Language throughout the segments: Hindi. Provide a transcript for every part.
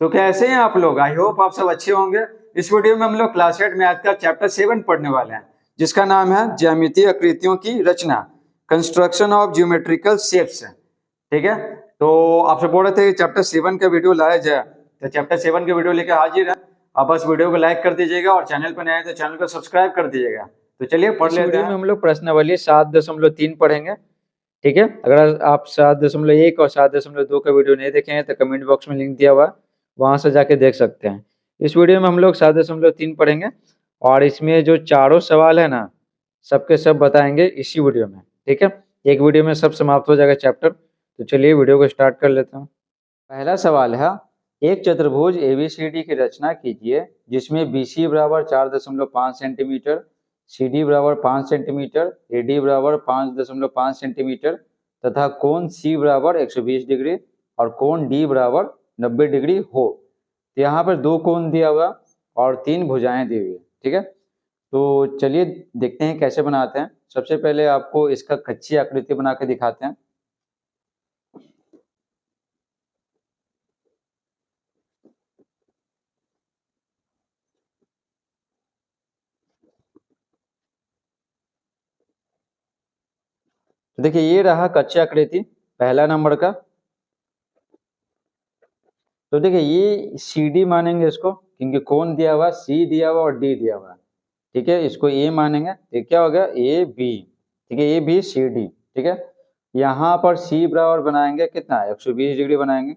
तो कैसे हैं आप लोग? आई होप आप सब अच्छे होंगे। इस वीडियो में हम लोग क्लास 8 मैथ का चैप्टर 7 पढ़ने वाले हैं, जिसका नाम है ज्यामितीय आकृतियों की रचना, कंस्ट्रक्शन ऑफ ज्योमेट्रिकल शेप्स। ठीक है, तो आपसे बोल रहे थे कि चैप्टर 7 का वीडियो लाया जाए, तो चैप्टर 7 का वीडियो लेकर हाजिर है। आप बस वीडियो को लाइक कर दीजिएगा और चैनल पर नए हैं तो चैनल को सब्सक्राइब कर दीजिएगा। तो चलिए पढ़ लेते हैं। वीडियो में हम लोग प्रश्नावली 7.3 पढ़ेंगे। ठीक है, अगर आप 7.1 और 7.2 का वीडियो नहीं देखे हैं तो कमेंट बॉक्स में लिंक दिया हुआ, वहां से जाके देख सकते हैं। इस वीडियो में हम लोग 7.3 पढ़ेंगे और इसमें जो चारों सवाल है ना, सबके सब बताएंगे इसी वीडियो में। ठीक है, एक वीडियो में सब समाप्त हो जाएगा चैप्टर। तो चलिए वीडियो को स्टार्ट कर लेते हैं। पहला सवाल है, एक चतुर्भुज एबीसीडी की रचना कीजिए जिसमें बीसी बराबर 4.5 सेंटीमीटर, CD बराबर 5 सेंटीमीटर, AD बराबर 5.5 सेंटीमीटर तथा कोण C बराबर 120 डिग्री और कोण D बराबर 90 डिग्री हो। तो यहाँ पर दो कोण दिया हुआ और 3 भुजाएं दी हुई है। ठीक है, तो चलिए देखते हैं कैसे बनाते हैं। सबसे पहले आपको इसका कच्ची आकृति बना के दिखाते हैं। तो देखिए ये रहा कच्ची आकृति पहला नंबर का। तो देखिए ये CD मानेंगे इसको, क्योंकि कोण दिया हुआ, C दिया हुआ और D दिया हुआ। ठीक है, इसको A मानेंगे। ये क्या हो गया, AB। ठीक है, ABCD। ठीक है, यहाँ पर C बराबर बनाएंगे कितना, 120 डिग्री बनाएंगे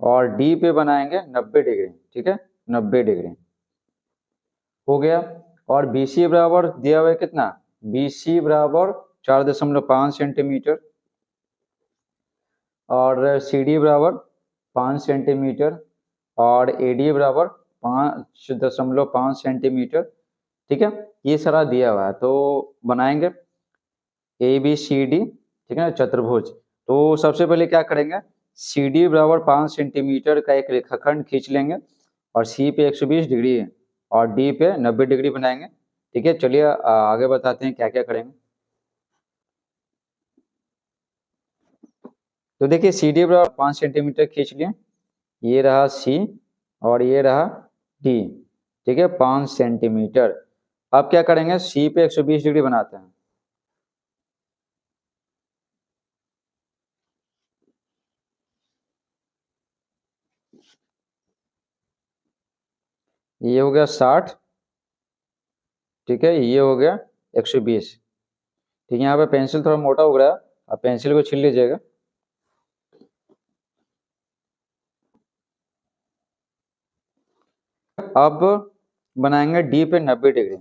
और D पे बनाएंगे 90 डिग्री। ठीक है, 90 डिग्री हो गया। और BC बराबर दिया हुआ है कितना, BC बराबर 4.5 सेंटीमीटर और CD बराबर 5 सेंटीमीटर और AD बराबर 5.5 सेंटीमीटर। ठीक है, ये सारा दिया हुआ है। तो बनाएंगे ABCD। ठीक है ना, चतुर्भुज। तो सबसे पहले क्या करेंगे, CD बराबर 5 सेंटीमीटर का एक रेखाखंड खींच लेंगे और C पे 120 डिग्री और D पे 90 डिग्री बनाएंगे। ठीक है, चलिए आगे बताते हैं क्या क्या करेंगे। तो देखिए CD बराबर 5 सेंटीमीटर खींच लिए, ये रहा C और ये रहा D। ठीक है, 5 सेंटीमीटर। अब क्या करेंगे, C पे 120 डिग्री बनाते हैं। ये हो गया 60। ठीक है, ये हो गया 120। ठीक है, यहाँ पे पेंसिल थोड़ा मोटा हो रहा है, अब पेंसिल को छील लीजिएगा। अब बनाएंगे D पे 90 डिग्री।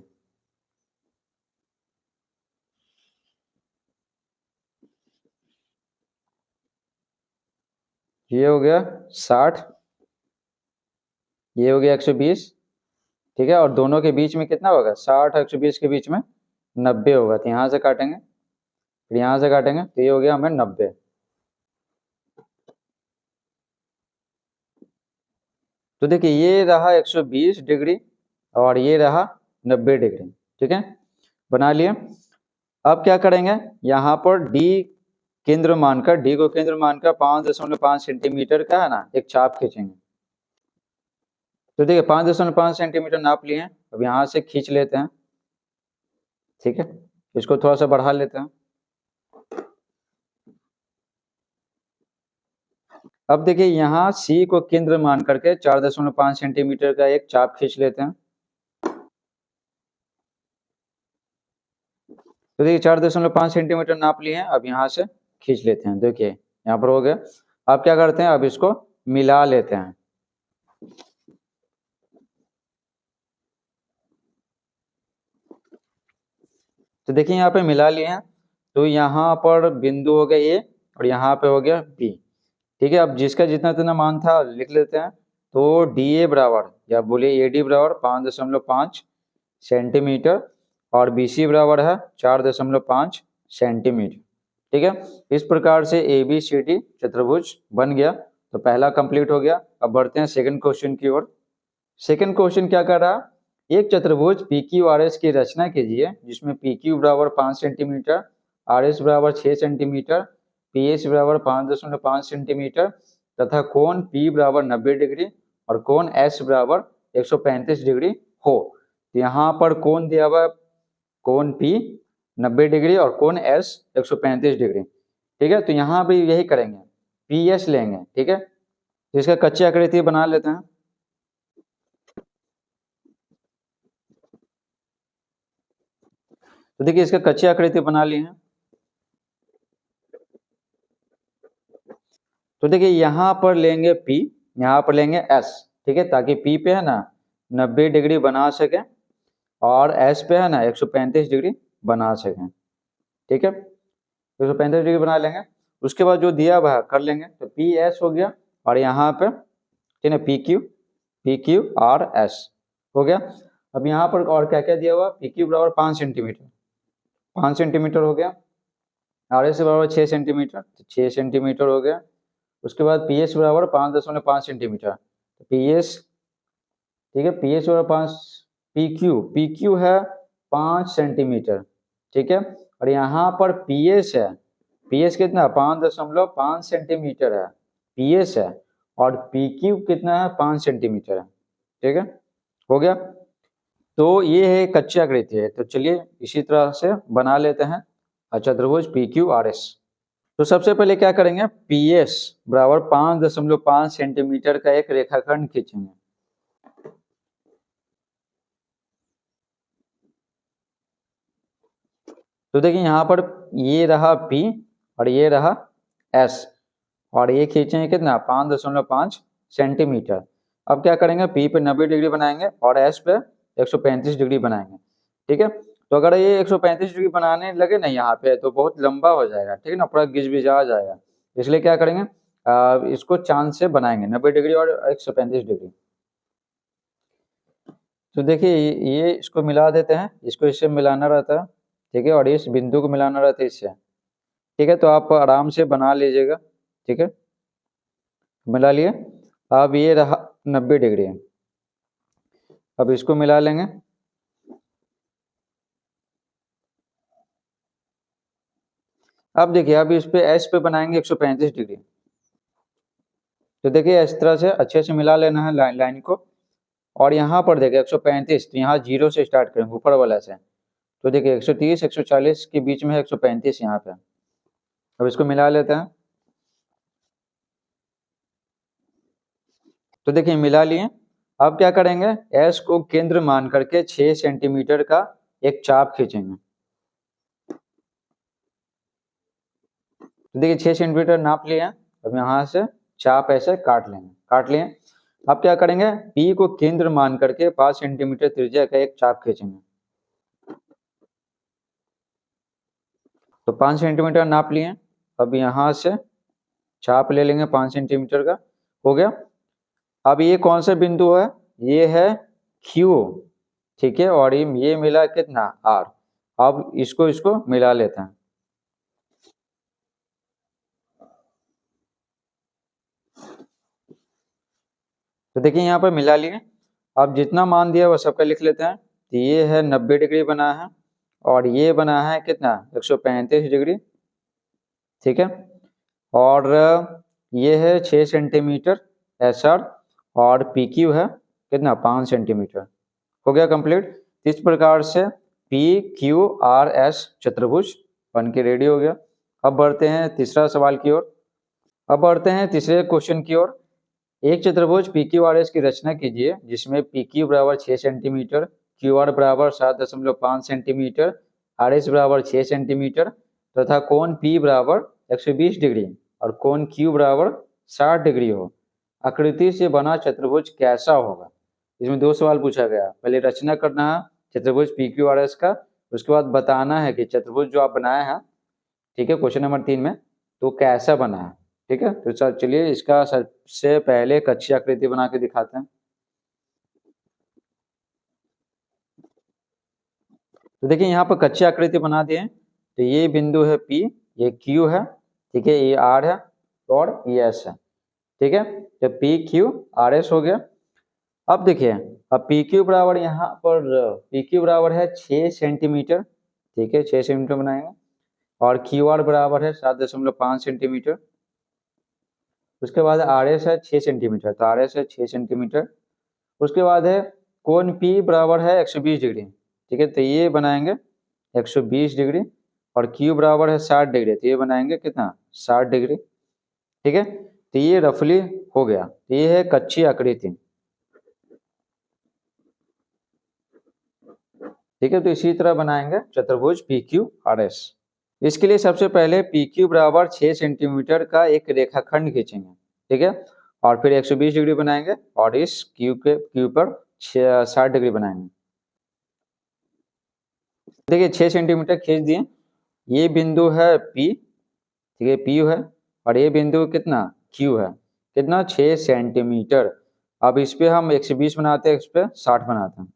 ये हो गया 60, ये हो गया 120। ठीक है, और दोनों के बीच में कितना होगा, 60 और 120 के बीच में 90 होगा। तो यहाँ से काटेंगे, फिर यहाँ से काटेंगे, तो ये हो गया हमें 90। तो देखिए ये रहा 120 डिग्री और ये रहा 90 डिग्री। ठीक है, बना लिए। अब क्या करेंगे, यहाँ पर D केंद्र मानकर, D को केंद्र मानकर 5.5 सेंटीमीटर का है ना एक चाप खींचेंगे। तो देखिए 5.5 सेंटीमीटर नाप लिए हैं, अब यहाँ से खींच लेते हैं। ठीक है, इसको थोड़ा सा बढ़ा लेते हैं। अब देखिए यहाँ C को केंद्र मान करके 4.5 सेंटीमीटर का एक चाप खींच लेते हैं। तो देखिए 4.5 सेंटीमीटर नाप लिए हैं, अब यहाँ से खींच लेते हैं। देखिए यहाँ पर हो गया। अब क्या करते हैं, अब इसको मिला लेते हैं। तो देखिए यहाँ पे मिला लिए हैं, तो यहाँ पर बिंदु हो गया A और यहाँ पे हो गया B। ठीक है, अब जिसका जितना जितना मान था लिख लेते हैं। तो DA बराबर, या बोलिए AD बराबर 5.5 सेंटीमीटर और BC बराबर है 4.5 सेंटीमीटर। ठीक है, इस प्रकार से ABCD चतुर्भुज बन गया। तो पहला कंप्लीट हो गया। अब बढ़ते हैं सेकंड क्वेश्चन की ओर। सेकंड क्वेश्चन क्या कर रहा, एक चतुर्भुज PQRS की रचना कीजिए जिसमें PQ बराबर 5 सेंटीमीटर, RS बराबर 6 सेंटीमीटर, PS बराबर 5.5 सेंटीमीटर, तथा कोण P बराबर 90 डिग्री और कोण S बराबर 135 डिग्री हो। तो यहाँ पर कोण दिया हुआ है, कोण P 90 डिग्री और कोण S 135 डिग्री। ठीक है, तो यहाँ भी यही करेंगे, PS लेंगे। ठीक है, तो इसका कच्ची आकृति बना लेते हैं। तो देखिए इसका कच्ची आकृति बना ली है। तो देखिए यहाँ पर लेंगे P, यहाँ पर लेंगे S। ठीक है, ताकि P पे है ना 90 डिग्री बना सके और S पे है ना 135 डिग्री बना सके। ठीक है, 135 डिग्री बना लेंगे। उसके बाद जो दिया हुआ कर लेंगे, तो PS हो गया और यहाँ पे ठीक है PQ और S हो गया। अब यहाँ पर और क्या क्या दिया हुआ, PQ बराबर 5 सेंटीमीटर, 5 सेंटीमीटर हो गया। RS बराबर 6 सेंटीमीटर, 6 सेंटीमीटर हो गया। उसके बाद PS बराबर 5.5 सेंटीमीटर, तो PS ठीक है, PS बराबर 5, PQ है 5 सेंटीमीटर। ठीक है, और यहाँ पर PS है, PS कितना 5.5 सेंटीमीटर है, PS है, और PQ कितना है 5 सेंटीमीटर है। ठीक है, हो गया। तो ये है कच्ची आकृति है। तो चलिए इसी तरह से बना लेते हैं चतुर्भुज PQRS। तो सबसे पहले क्या करेंगे, PS बराबर 5.5 सेंटीमीटर का एक रेखाखंड खींचेंगे। तो देखिए यहाँ पर ये रहा P और ये रहा S और ये खींचेंगे कितना 5.5 सेंटीमीटर। अब क्या करेंगे, P पे 90 डिग्री बनाएंगे और S पे 135 डिग्री बनाएंगे। ठीक है, तो अगर ये 135 डिग्री बनाने लगे ना यहाँ पे तो बहुत लंबा हो जाएगा। ठीक है ना, पूरा गिजबिजा जाएगा। इसलिए क्या करेंगे, इसको चांद से बनाएंगे 90 डिग्री और 135 डिग्री। तो देखिए ये इसको मिला देते हैं, इसको इससे मिलाना रहता है। ठीक है, और इस बिंदु को मिलाना रहता है इससे। ठीक है, तो आप आराम से बना लीजिएगा। ठीक है, मिला लिए। अब ये रहा 90 डिग्री, अब इसको मिला लेंगे। अब देखिए अब इस पे S पे बनाएंगे 135 डिग्री। तो देखिए इस तरह से अच्छे से मिला लेना है लाइन को। और यहाँ पर देखिए 135, तो यहाँ 0 से स्टार्ट करेंगे ऊपर वाला से। तो देखिए 130 140 के बीच में है 135 यहाँ पे। अब इसको मिला लेते हैं। तो देखिए मिला लिए। अब क्या करेंगे, S को केंद्र मान करके 6 सेंटीमीटर का एक चाप खींचेंगे। तो देखिए 6 सेंटीमीटर नाप लिए। अब यहाँ से चाप ऐसे काट लेंगे, काट लिए। अब क्या करेंगे, P को केंद्र मान करके 5 सेंटीमीटर त्रिज्या का एक चाप खींचेंगे। तो 5 सेंटीमीटर नाप लिए। अब यहाँ से चाप ले लेंगे 5 सेंटीमीटर का, हो गया। अब ये कौन सा बिंदु है, ये है Q। ठीक है, और ये मिला कितना R। अब इसको मिला लेते हैं। तो देखिए यहाँ पर मिला लिए। अब जितना मान दिया वह सबका लिख लेते हैं। तो ये है 90 डिग्री बना है और ये बना है कितना 135 डिग्री। ठीक है, और ये है 6 सेंटीमीटर SR और PQ है कितना 5 सेंटीमीटर। हो गया कंप्लीट। इस प्रकार से PQRS चतुर्भुज बन के रेडी हो गया। अब बढ़ते हैं तीसरा सवाल की ओर। अब बढ़ते हैं तीसरे क्वेश्चन की ओर। एक चतुर्भुज PQRS की रचना कीजिए जिसमें PQ बराबर 6 सेंटीमीटर, QR बराबर 7.5 सेंटीमीटर, RS बराबर 6 सेंटीमीटर तथा कोण P बराबर 120 डिग्री और कोण Q बराबर 60 डिग्री हो। आकृति से बना चतुर्भुज कैसा होगा। इसमें दो सवाल पूछा गया। पहले रचना करना है चतुर्भुज PQRS का, उसके बाद बताना है कि चतुर्भुज जो आप बनाए हैं, ठीक है, क्वेश्चन नंबर 3 में, तो कैसा बना है। ठीक है, तो सर चलिए इसका सबसे पहले एक अच्छी आकृति बना के दिखाते हैं। तो देखिए यहाँ पर कच्ची आकृति बना दिए। तो ये बिंदु है P, ये Q है, ठीक है, ये R है और ये S है। ठीक है, तो PQRS हो गया। अब देखिए अब PQ बराबर यहाँ पर PQ बराबर है 6 सेंटीमीटर। ठीक है, 6 सेंटीमीटर बनाएंगे और QR बराबर है 7.5 सेंटीमीटर। उसके बाद आर एस है 6 सेंटीमीटर, तो आर एस है 6 सेंटीमीटर। उसके बाद है कोण पी बराबर है 120 डिग्री, ठीक है, तो ये बनाएंगे 120 डिग्री, और क्यू बराबर है 60 डिग्री, तो ये बनाएंगे कितना 60 डिग्री, ठीक है। तो ये रफली हो गया, ये है कच्ची आकृति, ठीक है। तो इसी तरह बनाएंगे चतुर्भुज पी क्यू आर एस। इसके लिए सबसे पहले पी क्यू बराबर 6 सेंटीमीटर का एक रेखाखंड खींचेंगे, ठीक है, और फिर 120 डिग्री बनाएंगे, और इस क्यू पर 60 डिग्री बनाएंगे। देखिए 6 सेंटीमीटर खींच दिए, ये बिंदु है पी, ठीक है, पी है, और ये बिंदु कितना क्यू है, कितना 6 सेंटीमीटर। अब इस पे हम 120 बनाते हैं, इस पे 60 बनाते हैं।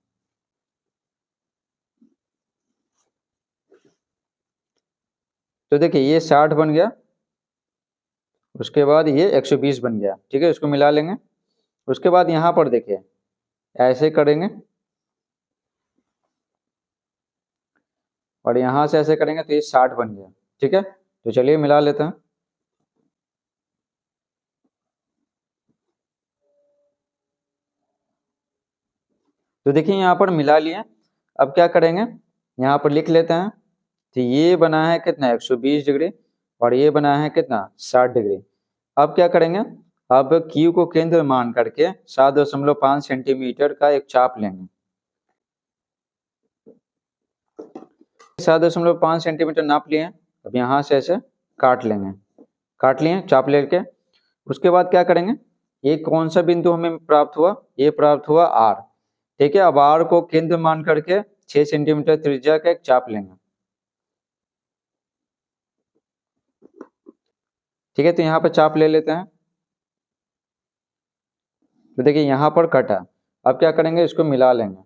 तो देखिए ये 60 बन गया, उसके बाद ये 120 बन गया, ठीक है, इसको मिला लेंगे। उसके बाद यहाँ पर देखिए ऐसे करेंगे, और यहाँ से ऐसे करेंगे, तो ये 60 बन गया, ठीक है। तो चलिए मिला लेते हैं। तो देखिए यहाँ पर मिला लिए। अब क्या करेंगे, यहाँ पर लिख लेते हैं। तो ये बना है कितना 120 डिग्री, और ये बना है कितना 60 डिग्री। अब क्या करेंगे, अब क्यू को केंद्र मान करके 7.5 सेंटीमीटर का एक चाप लेंगे। 7.5 सेंटीमीटर नाप लिए। अब यहाँ से ऐसे काट लेंगे, काट लिए चाप लेके। उसके बाद क्या करेंगे, ये कौन सा बिंदु हमें प्राप्त हुआ, ये प्राप्त हुआ आर, ठीक है। अब आर को केंद्र मान करके 6 सेंटीमीटर त्रिज्या का एक चाप लेंगे, ठीक है। तो यहाँ पर चाप ले लेते हैं। तो देखिए यहाँ पर कटा। अब क्या करेंगे, इसको मिला लेंगे।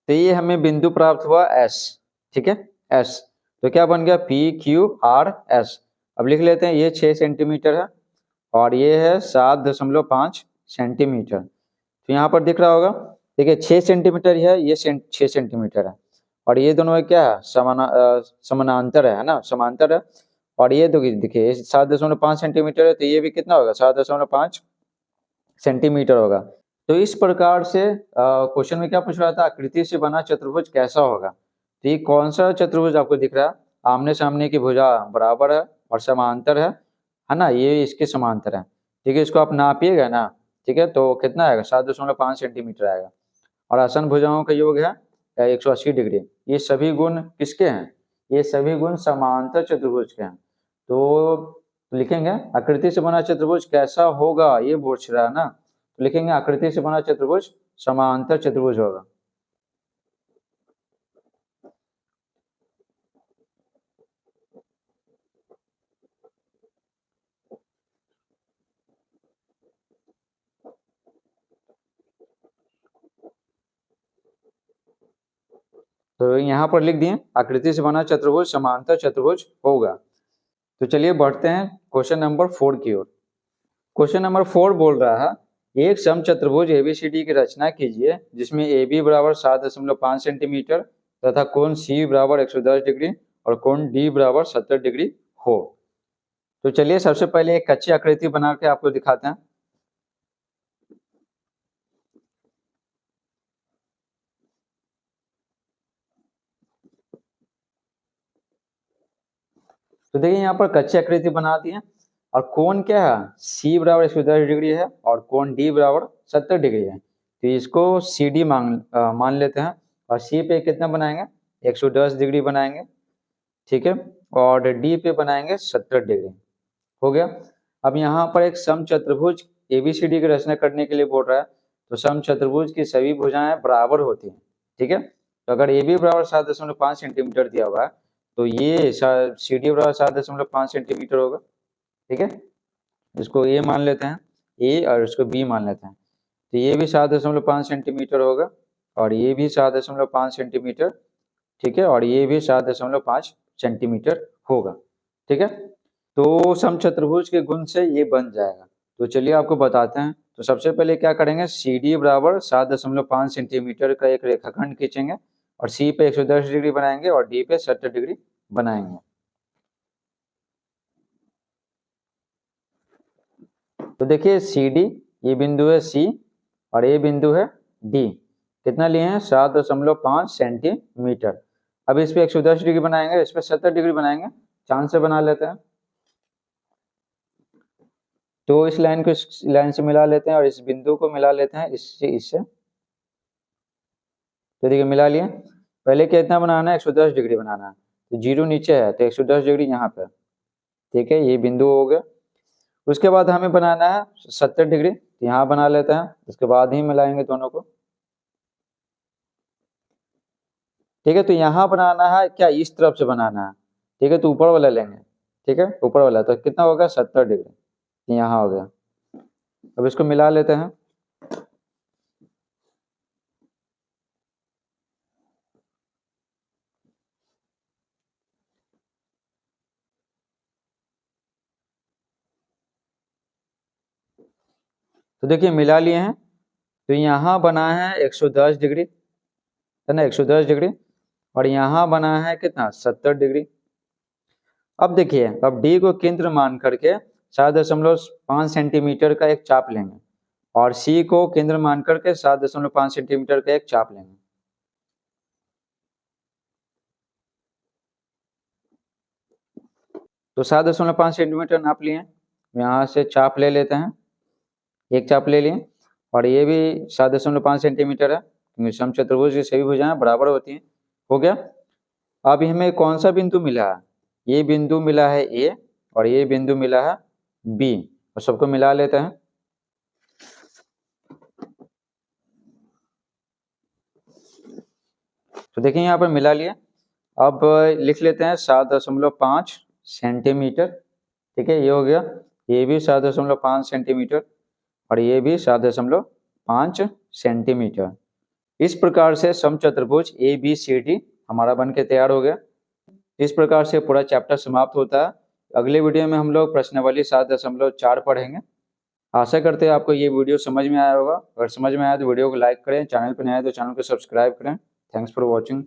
तो ये हमें बिंदु प्राप्त हुआ एस, ठीक है, एस। तो क्या बन गया पी क्यू आर एस। अब लिख लेते हैं, ये 6 सेंटीमीटर है, और ये है 7.5 सेंटीमीटर। तो यहाँ पर दिख रहा होगा, देखिए 6 सेंटीमीटर है, ये 6 सेंटीमीटर है, और ये दोनों क्या है समानांतर है ना, समांतर है। और ये देखिए 7.5 सेंटीमीटर है, तो ये भी कितना होगा 7.5 सेंटीमीटर होगा। तो इस प्रकार से क्वेश्चन में क्या पूछ रहा था, आकृति से बना चतुर्भुज कैसा होगा। तो ये कौन सा चतुर्भुज आपको दिख रहा है, आमने सामने की भुजा बराबर है और समांतर है ना, ये इसके समांतर है, ठीक है। इसको आप नापिएगा ना, ठीक है, तो कितना आएगा 7.5 सेंटीमीटर आएगा। और आसन भुजाओं का योग है 180 डिग्री। ये सभी गुण किसके हैं, ये सभी गुण समांतर चतुर्भुज के हैं। तो लिखेंगे आकृति से बना चतुर्भुज कैसा होगा, ये पूछ रहा है ना, तो लिखेंगे आकृति से बना चतुर्भुज समांतर चतुर्भुज होगा। तो यहाँ पर लिख दिए आकृति से बना चतुर्भुज समांतर चतुर्भुज होगा। तो चलिए बढ़ते हैं क्वेश्चन नंबर 4 की ओर। क्वेश्चन नंबर 4 बोल रहा है एक समचतुर्भुज एबीसीडी की रचना कीजिए जिसमें ए बी बराबर 7.5 सेंटीमीटर तथा कोण सी बराबर 110 डिग्री और कोण डी बराबर 70 डिग्री हो। तो चलिए सबसे पहले एक कच्ची आकृति बना के आपको दिखाते हैं। तो देखिए यहाँ पर कच्ची आकृति बना दी है, और कोण क्या है सी बराबर 110 डिग्री है और कोण डी बराबर 70 डिग्री है। तो इसको सी डी मान लेते हैं, और सी पे कितना बनाएंगे 110 डिग्री बनाएंगे, ठीक है, और डी पे बनाएंगे 70 डिग्री। हो गया। अब यहाँ पर एक समचतुर्भुज एबीसीडी की रचना करने के लिए बोल रहा है। तो समचतुर्भुज की सभी भुजाएं बराबर होती हैं, ठीक है। तो अगर ए बी बराबर 7.5 सेंटीमीटर दिया हुआ है, तो ये सी डी बराबर 7.5 सेंटीमीटर होगा, ठीक है। इसको ए मान लेते हैं, ए, और इसको बी मान लेते हैं। तो ये भी 7.5 सेंटीमीटर होगा, और ये भी 7.5 सेंटीमीटर, ठीक है, और ये भी 7.5 सेंटीमीटर होगा, ठीक है। तो समचतुर्भुज के गुण से ये बन जाएगा। तो चलिए आपको बताते हैं। तो सबसे पहले क्या करेंगे, सी डी बराबर 7.5 सेंटीमीटर का एक रेखाखंड खींचेंगे, और सी पे 110 डिग्री बनाएंगे और डी पे 70 डिग्री बनाएंगे। तो देखिए सी डी, ये बिंदु है सी और ये बिंदु है डी, कितना लिए हैं 7.5 सेंटीमीटर। अब इस पे 110 डिग्री बनाएंगे, इस पे 70 डिग्री बनाएंगे, चांद से बना लेते हैं। तो इस लाइन को इस लाइन से मिला लेते हैं और इस बिंदु को मिला लेते हैं इससे। तो देखिए मिला लिए। पहले कितना बनाना है, 110 डिग्री बनाना है। तो जीरो नीचे है तो 110 डिग्री यहाँ पे, ठीक है, ये बिंदु हो गया। उसके बाद हमें बनाना है 70 डिग्री, तो यहाँ बना लेते हैं, उसके बाद ही मिलाएंगे दोनों को। ठीक है, तो यहाँ बनाना है क्या, इस तरफ से बनाना है, ठीक है, तो ऊपर वाला लेंगे, ठीक है, ऊपर वाला। तो कितना होगा 70 डिग्री, यहाँ हो गया। अब इसको मिला लेते हैं। तो देखिए मिला लिए हैं। तो यहाँ बना है 110 डिग्री, है ना, 110 डिग्री, और यहाँ बना है कितना 70 डिग्री। अब देखिए, अब डी को केंद्र मान करके 7.5 सेंटीमीटर का एक चाप लेंगे और सी को केंद्र मान करके 7.5 सेंटीमीटर का एक चाप लेंगे। तो 7.5 सेंटीमीटर नाप लिए, यहाँ से चाप ले लेते हैं, एक चाप ले लिए, और ये भी 7.5 सेंटीमीटर है, क्योंकि समचतुर्भुज की सभी भुजाएं बराबर होती हैं। हो गया। अब हमें कौन सा बिंदु मिला है, ये बिंदु मिला है ए और ये बिंदु मिला है बी, और सबको मिला लेते हैं। तो देखिए यहाँ पर मिला लिया। अब लिख लेते हैं 7.5 सेंटीमीटर, ठीक है, ये हो गया। ये भी 7.5 सेंटीमीटर और ये भी 7.5 सेंटीमीटर। इस प्रकार से समचतुर्भुज ए बी सी डी हमारा बन के तैयार हो गया। इस प्रकार से पूरा चैप्टर समाप्त होता है। अगले वीडियो में हम लोग प्रश्नावली 7.4 पढ़ेंगे। आशा करते हैं आपको ये वीडियो समझ में आया होगा। अगर समझ में आया तो वीडियो को लाइक करें, चैनल पर नया है तो चैनल को सब्सक्राइब करें। Thanks for watching.